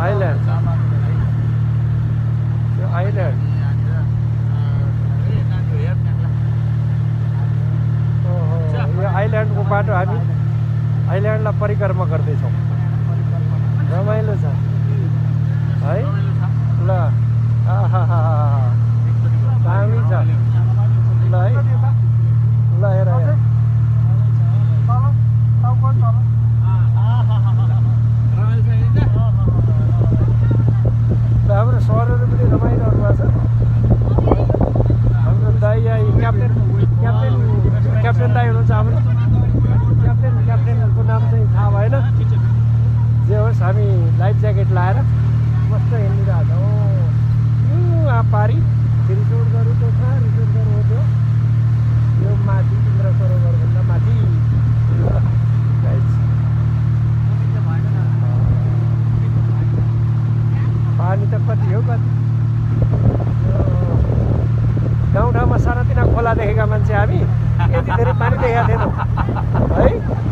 island यो island ओहो यो आइल्यान्डको बाटो हामी आइल्यान्डलाई परिक्रमा गर्दैछौँ रमाइलो छ है ल आहा दामी छ ल है ल हेर हाम्रो सरहरू पनि रमाइरहनु भएको छ हाम्रो दाइ क्याप्टेन दाइ हुनुहुन्छ हाम्रो क्याप्टेनको नाम चाहिँ थाहा भएन जे होस् हामी लाइफ ज्याकेट लाएर मस्त हिँडिरहेको छ पारी रिसोर्टहरू त छ रिसोर्टहरू हो त्यो यो माथि इन्द्र सरोवरभन्दा माथि पानी त कति हो कति गाउँठाउँमा सानातिना खोला देखेका मान्छे हामी यति धेरै पानी देखेका थिएनौँ है